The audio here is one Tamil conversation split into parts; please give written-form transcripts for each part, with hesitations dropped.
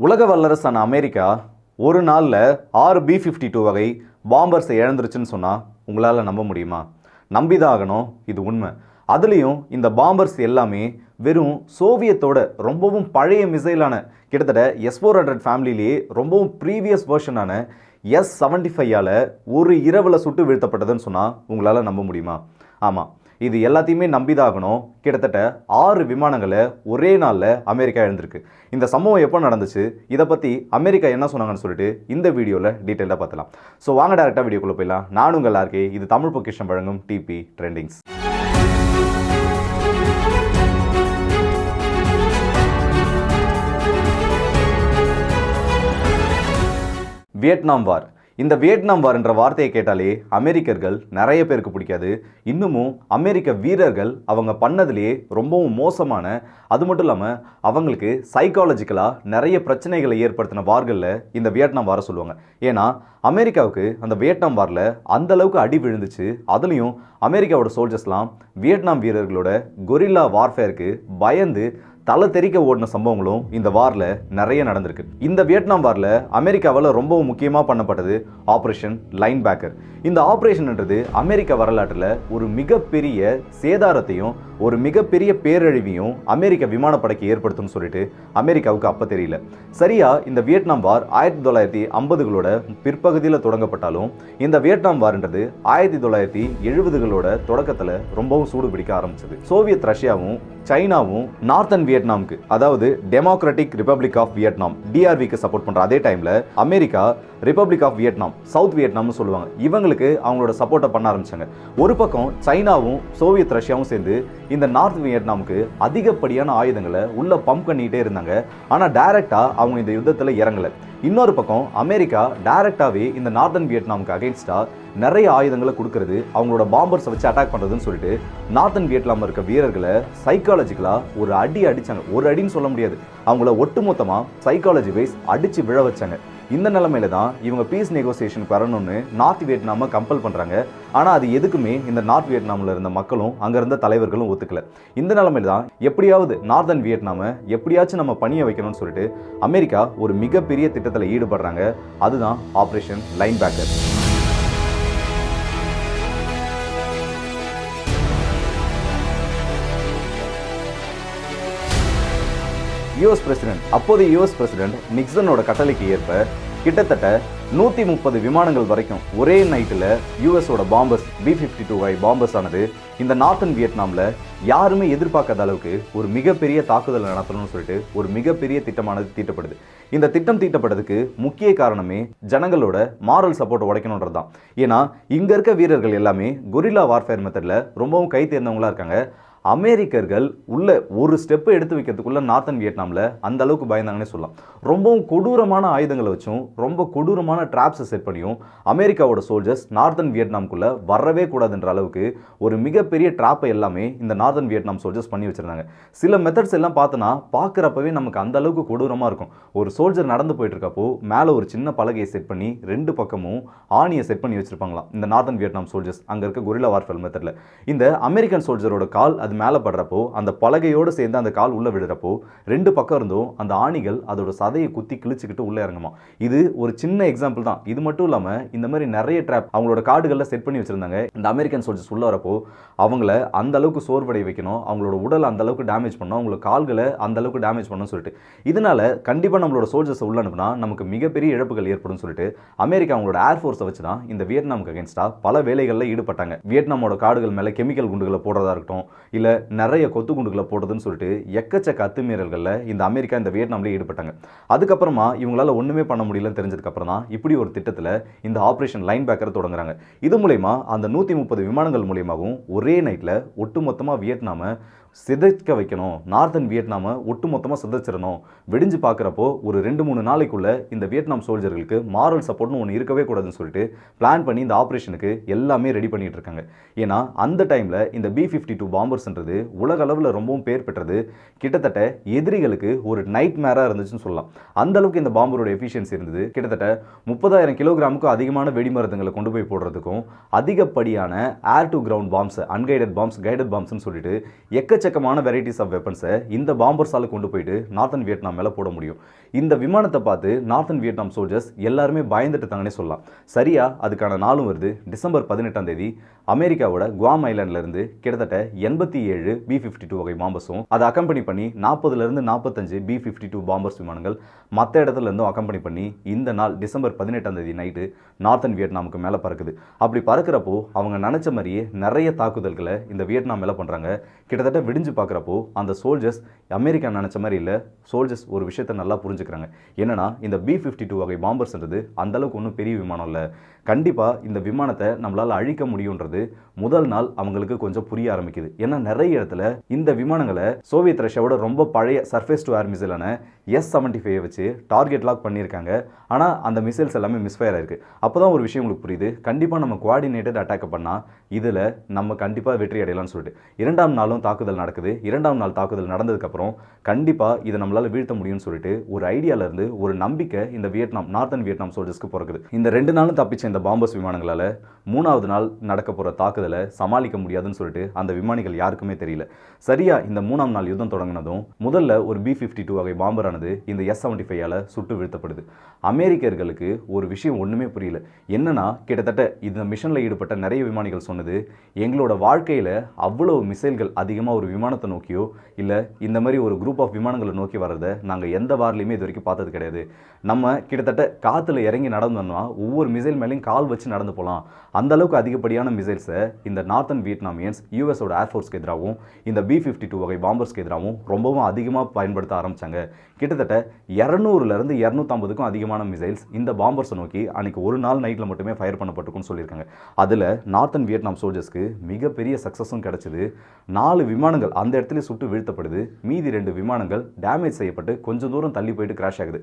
உலக வல்லரசான அமெரிக்கா ஒரு நாளில் 6 B-52 வகை பாம்பர்ஸை இழந்துருச்சுன்னு சொன்னால் உங்களால் நம்ப முடியுமா? நம்பிதான் ஆகணும், இது உண்மை. அதுலேயும் இந்த பாம்பர்ஸ் எல்லாமே வெறும் சோவியத்தோட ரொம்பவும் பழைய மிசைலான கிட்டத்தட்ட S-400 ஃபேமிலியிலேயே ரொம்பவும் ப்ரீவியஸ் வெர்ஷனான S-75ஆல் ஒரு இரவில் சுட்டு வீழ்த்தப்பட்டதுன்னு சொன்னால் உங்களால் நம்ப முடியுமா? ஆமாம், இது எல்லாத்தையுமே நம்பிதாகணும். கிட்டத்தட்ட 6 விமானங்களை ஒரே நாளில் அமெரிக்கா எழுந்திருக்கு. இந்த சம்பவம் எப்போ நடந்துச்சு, இதை பற்றி அமெரிக்கா என்ன சொன்னாங்கன்னு சொல்லிட்டு இந்த வீடியோவில் டீட்டெயிலாக பார்த்துலாம். ஸோ வாங்க டேரெக்டாக வீடியோக்குள்ளே போயிடலாம். நான் உங்கள் RK, இது தமிழ் பொக்கிஷம் வழங்கும் TP ட்ரெண்டிங்ஸ். வியட்நாம் வார். இந்த வியட்நாம் வார் என்ற வார்த்தையை கேட்டாலே அமெரிக்கர்கள் நிறைய பேருக்கு பிடிக்காது. இன்னமும் அமெரிக்க வீரர்கள் அவங்க பண்ணதுலேயே ரொம்பவும் மோசமான, அது மட்டும் இல்லாமல் அவங்களுக்கு சைக்காலஜிக்கலாக நிறைய பிரச்சனைகளை ஏற்படுத்தின வார்களில் இந்த வியட்நாம் வாரை சொல்லுவாங்க. ஏன்னா அமெரிக்காவுக்கு அந்த வியட்நாம் வாரில் அந்த அளவுக்கு அடி விழுந்துச்சு. அதுலேயும் அமெரிக்காவோட சோல்ஜர்ஸ்லாம் வியட்நாம் வீரர்களோட கொரில்லா வார்ஃபேருக்கு பயந்து தலை தெறிக்க ஓடின சம்பவங்களும் இந்த வாரில் நிறைய நடந்திருக்கு. இந்த வியட்நாம் வாரில் அமெரிக்காவால் ரொம்பவும் முக்கியமாக பண்ணப்பட்டது ஆப்ரேஷன் லைன் பேக்கர். இந்த ஆப்ரேஷன்ன்றது அமெரிக்க வரலாற்றில் ஒரு மிகப்பெரிய சேதாரத்தையும் ஒரு மிகப்பெரிய பேரழிவையும் அமெரிக்க விமானப்படைக்கு ஏற்படுத்தும்னு சொல்லிட்டு அமெரிக்காவுக்கு அப்போ தெரியல. சரியா இந்த வியட்நாம் வார் 1950களோட பிற்பகுதியில் தொடங்கப்பட்டாலும் இந்த வியட்நாம் வார்ன்றது 1970களோட தொடக்கத்தில் ரொம்பவும் சூடு பிடிக்க ஆரம்பிச்சது. சோவியத் ரஷ்யாவும் சைனாவும் நார்த்தன் வியட்நாமுக்கு, அதாவது டெமோக்ராட்டிக் ரிப்பப்ளிக் ஆஃப் வியட்நாம் DRVக்கு சப்போர்ட் பண்ற அதே டைம்ல America republic of Vietnam, south வியட்நாம்னு சொல்லுவாங்க, இவங்களுக்கு அவங்களோட சப்போர்ட்டை பண்ண ஆரம்பிச்சாங்க. ஒரு பக்கம் சைனாவும் சோவியத் ரஷ்யாவும் சேர்ந்து இந்த நார்த் வியட்நாமுக்கு அதிகப்படியான ஆயுதங்களை உள்ள பம்ப் பண்ணிட்டே இருந்தாங்க. ஆனா டைரக்டா அவங்க இந்த யுத்தத்துல இறங்கல. இன்னொரு பக்கம் அமெரிக்கா டைரக்டாவே இந்த நார்த்தன் வியட்நாமுக்கு அகைன்ஸ்டா நிறைய ஆயுதங்களை கொடுக்கறது, அவங்களோட பாம்பர்ஸை வச்சு அட்டாக் பண்றதுன்னு சொல்லிட்டு நார்த்தன் வியட்நாம் இருக்க வீரர்களை சைக்காலஜிக்கலா ஒரு அடி அடிச்சாங்க. ஒரு அடின்னு சொல்ல முடியாது, அவங்கள ஒட்டுமொத்தமா சைக்காலஜி வைஸ் அடிச்சு விழ வச்சாங்க. இந்த நிலைமையில தான் இவங்க பீஸ் நெகோசியேஷனுக்கு வரணும்னு நார்த் வியட்நாமை கம்பல் பண்றாங்க. ஆனா அது எதுக்குமே இந்த நார்த் வியட்நாமில் இருந்த மக்களும் அங்க இருந்த தலைவர்களும் ஒத்துக்கல. இந்த நிலைமையில தான் எப்படியாவது நார்த்தன் வியட்நாமை எப்படியாச்சும் நம்ம பணிய வைக்கணும்னு சொல்லிட்டு அமெரிக்கா ஒரு மிகப்பெரிய திட்டத்தில் ஈடுபடுறாங்க. அதுதான் operation line Baker. US president, அப்போதைய யுஎஸ் பிரசிடென்ட் நிக்சனோட கட்டளைக்கு ஏற்ப கிட்டத்தட்ட 130 விமானங்கள் வரைக்கும் ஒரே நைட்டில் யூஎஸோட பாம்பர்ஸ் B-52 பாம்பர்ஸ் ஆனது இந்த நார்த்தன் வியட்நாமில் யாருமே எதிர்பார்க்காத அளவுக்கு ஒரு மிகப்பெரிய தாக்குதல் நடத்தணும்னு சொல்லிட்டு ஒரு மிகப்பெரிய திட்டமானது தீட்டப்படுது. இந்த திட்டம் தீட்டப்பட்டதுக்கு முக்கிய காரணமே ஜனங்களோட மாரல் சப்போர்ட்டை உடைக்கணுன்றது தான். ஏன்னா இங்கே இருக்க வீரர்கள் எல்லாமே கொரில்லா வார்ஃபேர் மெத்தடில் ரொம்பவும் கை தேர்ந்தவங்களா இருக்காங்க. அமெரிக்கர்கள் உள்ள ஒரு ஸ்டெப்பு எடுத்து வைக்கிறதுக்குள்ள நார்த்தன் வியட்நாமில் அந்த அளவுக்கு பயந்தாங்கன்னே சொல்லலாம். ரொம்பவும் கொடூரமான ஆயுதங்களை வச்சும் ரொம்ப கொடூரமான ட்ராப்ஸை செட் பண்ணியும் அமெரிக்காவோட சோல்ஜர்ஸ் நார்த்தன் வியட்நாம்குள்ளே வரவே கூடாதுன்ற அளவுக்கு ஒரு மிகப்பெரிய ட்ராப்பை எல்லாமே இந்த நார்த்தன் வியட்நாம் சோல்ஜர்ஸ் பண்ணி வச்சிருந்தாங்க. சில மெத்தட்ஸ் எல்லாம் பார்த்தோன்னா பார்க்குறப்பவே நமக்கு அந்த அளவுக்கு கொடூரமாக இருக்கும். ஒரு சோல்ஜர் நடந்து போயிட்டு இருக்கப்போ மேலே ஒரு சின்ன பலகையை செட் பண்ணி 2 பக்கமும் ஆணியை செட் பண்ணி வச்சிருப்பாங்களாம் இந்த நார்த்தன் வியட்நாம் சோல்ஜர்ஸ் அங்கே இருக்க கொரில்லா வார்ஃபேர் மெத்தடில். இந்த அமெரிக்கன் சோல்ஜரோட கால் அது மேலே படுறப்போ அந்த பலகையோடு சேர்ந்து அந்த கால் உள்ள விடுறப்போ 2 பக்கம் இருந்தும் அந்த ஆணிகள் அதோட சதையை குத்தி கிழிச்சுக்கிட்டு உள்ள இறங்குமா. இது ஒரு சின்ன எக்ஸாம்பிள் தான். இது மட்டும் இல்லாமல் இந்த மாதிரி நிறைய ட்ராப் அவங்களோட கார்டுகளில் செட் பண்ணி வச்சிருந்தாங்க. இந்த அமெரிக்கன் சோல்ஜர்ஸ் உள்ள வரப்போ அவங்கள அந்த அளவுக்கு சோர்வடை வைக்கணும், அவங்களோட உடலை அந்த அளவுக்கு டேமேஜ் பண்ணணும், அவங்களோட கால்களை அந்த அளவுக்கு டேமேஜ் பண்ணணும்னு சொல்லிட்டு இதனால கண்டிப்பாக நம்மளோட சோல்ஜர்ஸ் உள்ள அனுப்புனா நமக்கு மிகப்பெரிய இழப்புகள் ஏற்படும் சொல்லிட்டு அமெரிக்கா அவங்களோட ஏர்ஃபோர்ஸை வச்சு தான் இந்த வியட்நாமுக்கு அகேன்ஸ்டா பல வேலைகளில் ஈடுபட்டாங்க. வியட்நாமோட காடுகள் மேலே கெமிக்கல் குண்டுகளை போடுறதா இருக்கட்டும், இல்லை நிறைய கொத்து குண்டுகளை போடுறதுன்னு சொல்லிட்டு எக்கச்சக்க அத்துமீறல்களில் இந்த அமெரிக்கா இந்த வியட்நாம்லேயே ஈடுபட்டாங்க. அதுக்கப்புறமா இவங்களால ஒன்றுமே பண்ண முடியலன்னு தெரிஞ்சதுக்கு அப்புறம் தான் இப்படி ஒரு திட்டத்தில் இந்த ஆப்ரேஷன் லைன் பேக்கரை தொடங்குறாங்க. இது மூலயமா அந்த 130 விமானங்கள் மூலியமாகவும் ஒரே நைட்டில் ஒட்டுமொத்தமாக வியட்நாமை சிதைக்க வைக்கணும், நார்த்தன் வியட்நாமை ஒட்டுமொத்தமாக சிதைச்சிடணும். வெடிஞ்சு பார்க்குறப்போ ஒரு 2-3 நாளைக்குள்ள இந்த வியட்நாம் சோல்ஜர்களுக்கு மாரல் சப்போர்ட்னு ஒன்று இருக்கவே கூடாதுன்னு சொல்லிட்டு பிளான் பண்ணி இந்த ஆப்ரேஷனுக்கு எல்லாமே ரெடி பண்ணிட்டு இருக்காங்க. ஏன்னா அந்த டைமில் இந்த B-52 பாம்பர்ஸ்ன்றது உலக அளவில் ரொம்பவும் பேர் பெற்றது. கிட்டத்தட்ட எதிரிகளுக்கு ஒரு நைட் மேராக இருந்துச்சுன்னு சொல்லலாம். அந்த அளவுக்கு இந்த பாம்பரோட எஃபிஷியன்சி இருந்தது. கிட்டத்தட்ட 30,000 கிலோகிராமுக்கும் அதிகமான வெடிமருந்துகளை கொண்டு போய் போடுறதுக்கும் அதிகப்படியான air to ground bombs, unguided bombs, guided பாம்ஸ்ன்னு சொல்லிட்டு எக்கச்சக்க எக்கச்சக்கமான வெரைட்டிஸ் ஆஃப் வெப்பன்ஸை இந்த பாம்பர்ஸால் கொண்டு போயிட்டு நார்த்தன் வியட்நாம் மேலே போட முடியும். இந்த விமானத்தை பார்த்து நார்த்தன் வியட்நாம் சோல்ஜர்ஸ் எல்லாருமே பயந்துட்டு தாங்கன்னே சொல்லலாம். சரியா அதுக்கான நாளும் வருது. டிசம்பர் 18ஆம் தேதி அமெரிக்காவோட குவாம் ஐலாண்ட்லேருந்து கிட்டத்தட்ட 87 B-52 வகை பாம்பர்ஸும் அதை அக்கம்பெனி பண்ணி 40லேருந்து 45 B-52 பாம்பர்ஸ் விமானங்கள் மற்ற இடத்துல இருந்தும் அக்கம்பெனி பண்ணி இந்த நாள் டிசம்பர் 18ஆம் தேதி நைட்டு நார்த்தன் வியட்நாமுக்கு மேலே பறக்குது. அப்படி பறக்கிறப்போ அவங்க நினச்ச மாதிரியே நிறைய தாக்குதல்களை இந்த வியட்நாம் மேலே பண்ணுறாங்க. கிட்டத்தட்ட விடிஞ்சு பார்க்குறப்போ அந்த சோல்ஜர்ஸ் அமெரிக்கா நினச்ச மாதிரி இல்லை. சோல்ஜர்ஸ் ஒரு விஷயத்தை நல்லா புரிஞ்சுக்கிறாங்க. என்னன்னா இந்த B-52 வகை பாம்பர்ஸ்ன்றது அந்தளவுக்கு ஒன்றும் பெரிய விமானம் இல்லை. கண்டிப்பாக இந்த விமானத்தை நம்மளால் அழிக்க முடியுன்றது முதல் நாள் அவங்களுக்கு கொஞ்சம் புரிய ஆரம்பிக்குது. ஏன்னா நிறைய இடத்துல இந்த விமானங்களை சோவியத் ரஷ்யாவோட ரொம்ப பழைய சர்ஃபேஸ் டு ஏர் மிசைலான S-75 வச்சு டார்கெட் லாக் பண்ணியிருக்காங்க. ஆனால் அந்த மிசைல்ஸ் எல்லாமே மிஸ்ஃபயர் ஆயிருக்கு. அப்போ தான் ஒரு விஷயம் உங்களுக்கு புரியுது, கண்டிப்பாக நம்ம கோஆர்டினேட்டட் அட்டாக் பண்ணால் இதில் நம்ம கண்டிப்பாக வெற்றி அடையலாம்னு சொல்லிட்டு. 2ஆம் நாளும் தாக்குதல் நடக்குது. 2ஆம் நாள் தாக்குதல் நடந்ததுக்கப்புறம் கண்டிப்பாக இதை நம்மளால் வீழ்த்த முடியும்னு சொல்லிட்டு ஒரு ஐடியாவிலேருந்து ஒரு நம்பிக்கை இந்த நார்த்தன் வியட்நாம் சோல்ஜர்ஸ்க்கு பிறகுது. இந்த 2 நாளும் தப்பிச்ச இந்த பாம்பர்ஸ் விமானங்களால் 3ஆவது நாள் நடக்க போகிற தாக்குதலை சமாளிக்க முடியாதுன்னு சொல்லிட்டு அந்த விமானிகள் யாருக்குமே தெரியல. சரியா இந்த 3ஆம் நாள் யுத்தம் தொடங்கினதும் முதல்ல ஒரு B-52 வகை பாம்பரானது இந்த S-75ஆல் சுட்டு வீழ்த்தப்படுது. அமெரிக்கர்களுக்கு ஒரு விஷயம் ஒன்றுமே புரியல. என்னன்னா கிட்டத்தட்ட இந்த மிஷனில் ஈடுபட்ட நிறைய விமானிகள் சொன்னது, எங்களோட வாழ்க்கையில் அவ்வளோ மிசைல்கள் அதிகமாக ஒரு விமானத்தை நோக்கியோ இல்லை இந்த மாதிரி ஒரு குரூப் ஆஃப் விமானங்களை நோக்கி வர்றதை நாங்கள் எந்த வார்லையுமே இது வரைக்கும் பார்த்தது கிடையாது. நம்ம கிட்டத்தட்ட காற்றுல இறங்கி நடந்தோம்னா ஒவ்வொரு மிசைல் மேலேயும் கால் வச்சு நடந்து போகலாம். அந்த அளவுக்கு அதிகப்படியான மிசைல்ஸை இந்த நார்த்தன் வியட்நாமியன்ஸ் யூஎஸோட ஏர்ஃபோர்ஸ்க்கு எதிராகவும் இந்த B-52 வகை பாம்பர்ஸ்க்கு எதிராகவும் ரொம்பவும் அதிகமாக பயன்படுத்த ஆரம்பித்தாங்க. கிட்டத்தட்ட 200லேருந்து 250க்கும் அதிகமான மிசைல்ஸ் இந்த பாம்பர்ஸை நோக்கி அன்றைக்கி ஒரு நாள் நைட்டில் மட்டுமே ஃபயர் பண்ணப்பட்டிருக்குன்னு சொல்லியிருக்காங்க. அதில் நார்த்தன் வியட்நாம் சோல்ஜர்ஸ்க்கு மிகப்பெரிய சக்ஸஸும் கிடச்சிது. 4 விமானங்கள் அந்த இடத்துல சுட்டு வீழ்த்தப்படுது. மீதி 2 விமானங்கள் டேமேஜ் செய்யப்பட்டு கொஞ்சம் தூரம் தள்ளி போயிட்டு கிராஷ் ஆகுது.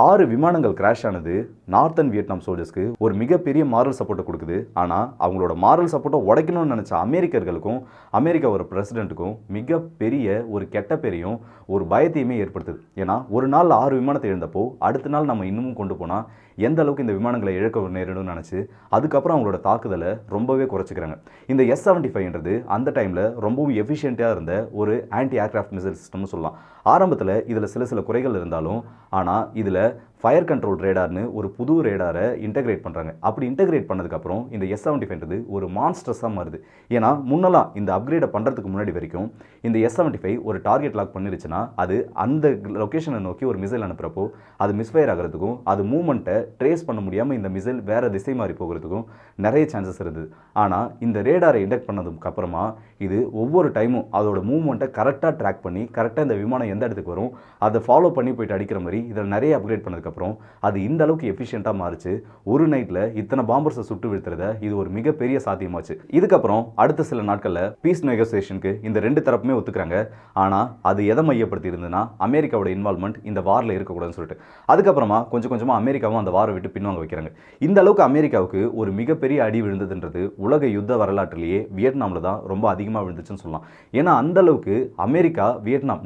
6 விமானங்கள் கிராஷ் ஆனது நார்த்தன் வியட்நாம் சோல்ஜர்ஸ்க்கு ஒரு மிகப்பெரிய மாரல் சப்போர்ட்டை கொடுக்குது. ஆனால் அவங்களோட மாரல் சப்போர்ட்டை உடைக்கணும்னு நினச்ச அமெரிக்கர்களுக்கும் அமெரிக்காவோட பிரசிடென்ட்டுக்கும் மிகப்பெரிய ஒரு கெட்ட பேரையும் ஒரு பயத்தையுமே ஏற்படுத்துது. ஏன்னா ஒரு நாள் 6 விமானத்தை இழந்தப்போ அடுத்த நாள் நம்ம இன்னமும் கொண்டு போனால் எந்த அளவுக்கு இந்த விமானங்களை இழக்க நேரிடும்னு நினச்சி அதுக்கப்புறம் அவங்களோட தாக்குதலை ரொம்பவே குறைச்சிக்கிறாங்க. இந்த S-75ன்றது அந்த டைமில் ரொம்பவும் எஃபிஷியண்ட்டாக இருந்த ஒரு ஆன்டி ஏர்கிராஃப்ட் மிசைல் சிஸ்டம்னு சொல்லலாம். ஆரம்பத்தில் இதில் சில குறைகள் இருந்தாலும் ஆனால் இதில் ஃபயர் கண்ட்ரோல் ரேடார்னு ஒரு புது ரேடாரை இன்டெகிரேட் பண்ணுறாங்க. அப்படி இன்டெகிரேட் பண்ணதுக்கப்புறம் இந்த S-75ன்றது ஒரு மான்ஸ்ட்ரஸாக மாறுது. ஏன்னா முன்னெல்லாம் இந்த அப்கிரேடை பண்ணுறதுக்கு முன்னாடி வரைக்கும் இந்த S-75 ஒரு டார்கெட் லாக் பண்ணிருச்சுன்னா அது அந்த லொக்கேஷனை நோக்கி ஒரு மிசைல் அனுப்புகிறப்போ அது மிஸ்ஃபயர் ஆகிறதுக்கும் அது மூவ்மெண்ட்டை ட்ரேஸ் பண்ண முடியாமல் இந்த மிசைல் வேறு திசை மாறி போகிறதுக்கும் நிறைய சான்சஸ் இருந்தது. ஆனால் இந்த ரேடாரை இன்டெக்ட் பண்ணதுக்கு அப்புறமா இது ஒவ்வொரு டைமும் அதோட மூவ்மெண்ட்டை கரெக்டாக ட்ராக் பண்ணி கரெக்டாக இந்த விமானம் எந்த இடத்துக்கு வரும் அதை ஃபாலோ பண்ணி போயிட்டு அடிக்கிற மாதிரி இதில் நிறைய அப்கிரேட் பண்ணதுக்கப்புறம் அது இந்த அளவுக்கு எஃபிஷியண்டாக மாறிச்சு. ஒரு நைட்டில் இத்தனை பாம்பர்ஸை சுட்டு வீழ்த்துறத இது ஒரு மிகப்பெரிய சாத்தியமாச்சு. இதுக்கப்புறம் அடுத்த சில நாட்களில் பீஸ் நெகோசியேஷனுக்கு இந்த 2 தரப்புமே ஒத்துக்கிறாங்க. ஆனால் அது எதை மையப்படுத்தி இருந்ததுன்னா அமெரிக்காவோட இன்வால்மெண்ட் இந்த வாரில் இருக்கக்கூடாதுன்னு சொல்லிட்டு அதுக்கப்புறமா கொஞ்சமாக அமெரிக்காவும் அந்த வாரை விட்டு பின்வாங்க வைக்கிறாங்க. இந்த அளவுக்கு அமெரிக்காவுக்கு ஒரு மிகப்பெரிய அடி விழுந்ததுன்றது உலக யுத்த வரலாற்றிலேயே வியட்நாமில் தான் ரொம்ப அதிகமாக விழுந்துச்சுன்னு சொல்லலாம். ஏன்னா அந்த அளவுக்கு அமெரிக்கா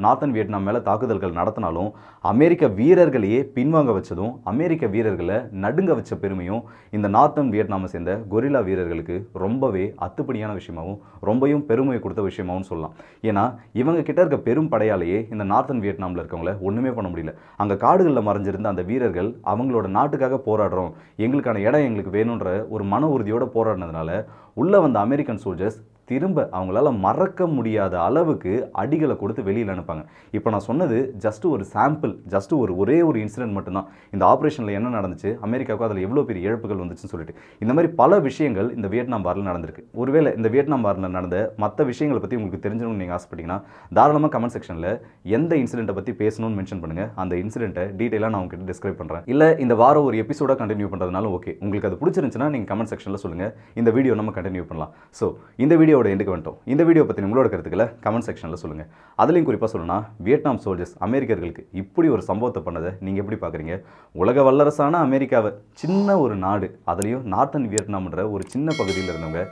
நார்த்தன் வியட்நாம் மேலே தாக்குதல்கள் நடத்தினாலும் அமெரிக்க வீரர்களையே பின்வாங்க வச்சதும் அமெரிக்க வீரர்களை நடுங்க வச்ச பெருமையும் இந்த நார்த்தன் வியட்நாமை சேர்ந்த கொரில்லா வீரர்களுக்கு ரொம்பவே அத்துப்படியான விஷயமாகவும் ரொம்பவும் பெருமையை கொடுத்த விஷயமாகவும் சொல்லலாம். ஏன்னா இவங்க கிட்ட இருக்க பெரும் படையாலேயே இந்த நார்த்தன் வியட்நாமில் இருக்கவங்கள ஒன்றுமே பண்ண முடியல. அங்கே காடுகளில் மறைஞ்சிருந்த அந்த வீரர்கள் அவங்களோட நாட்டுக்காக போராடுறோம், எங்களுக்கான இடம் எங்களுக்கு வேணுன்ற ஒரு மன உறுதியோடு போராடினதுனால உள்ளே வந்த அமெரிக்கன் சோல்ஜர்ஸ் திரும்ப அவங்களால மறக்க முடியாத அளவுக்கு அடிகளை கொடுத்து வெளியில் அனுப்பாங்க. இப்போ நான் சொன்னது ஜஸ்ட் ஒரு சாம்பிள், ஜஸ்ட் ஒரே ஒரு இன்சிடென்ட் மட்டும்தான். இந்த ஆப்ரேஷனில் என்ன நடந்துச்சு, அமெரிக்காவுக்கு அதில் எவ்வளோ பெரிய இழப்புகள் வந்துச்சுன்னு சொல்லிட்டு இந்த மாதிரி பல விஷயங்கள் இந்த வியட்நாம் வாரில் நடந்திருக்கு. ஒருவேளை இந்த வியட்நாம் வாரில் நடந்த மற்ற விஷயங்களை பற்றி உங்களுக்கு தெரிஞ்சணும்னு நீங்கள் ஆசைப்பட்டீங்கன்னா தாராளமாக கமெண்ட் செக்ஷனில் எந்த இன்சிடென்ட்டை பற்றி பேசணும்னு மென்ஷன் பண்ணுங்கள். அந்த இன்சிடென்ட்டை டீட்டெயிலாக நான் உங்ககிட்ட டிஸ்கிரைப் பண்ணுறேன். இல்லை இந்த வாரம் ஒரு எபிசோடாக கண்டினியூ பண்ணுறதுனால ஓகே, உங்களுக்கு அது பிடிச்சிருந்துச்சுன்னா நீங்கள் கமெண்ட் செக்ஷனில் சொல்லுங்கள். இந்த வீடியோ நம்ம கண்டினியூ பண்ணலாம். ஸோ இந்த வீடியோட எண்டுக்கு வந்துட்டோம். இந்த வீடியோ பற்றி உங்களோட கருத்துக்களை கமெண்ட் செக்ஷனில் சொல்லுங்கள். அதுலேயும் குறிப்பாக சொல்லணும்னா வியட்நாம் சோல்ஜர்ஸ் அமெரிக்கர்களுக்கு இப்படி ஒரு சம்பவத்தை பண்ணதை நீங்கள் எப்படி பார்க்குறீங்க? உலக வல்லரசான அமெரிக்காவை சின்ன ஒரு நாடு, அதுலேயும் நார்த்தன் வியட்நாம்ன்ற ஒரு சின்ன பகுதியில் இருந்தவங்க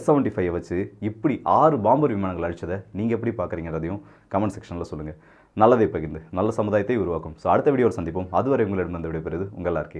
S-75 வச்சு இப்படி 6 பாம்பர் விமானங்கள் அழிச்சதை நீங்கள் எப்படி பார்க்குறீங்கிறதையும் கமெண்ட் செக்ஷனில் சொல்லுங்கள். நல்லதை பகிர்ந்து நல்ல சமுதாயத்தை உருவாக்கும். ஸோ அடுத்த வீடியோவில் சந்திப்போம். அதுவரை உங்களிடம் வந்து விடைபெறுவது உங்கள் RK.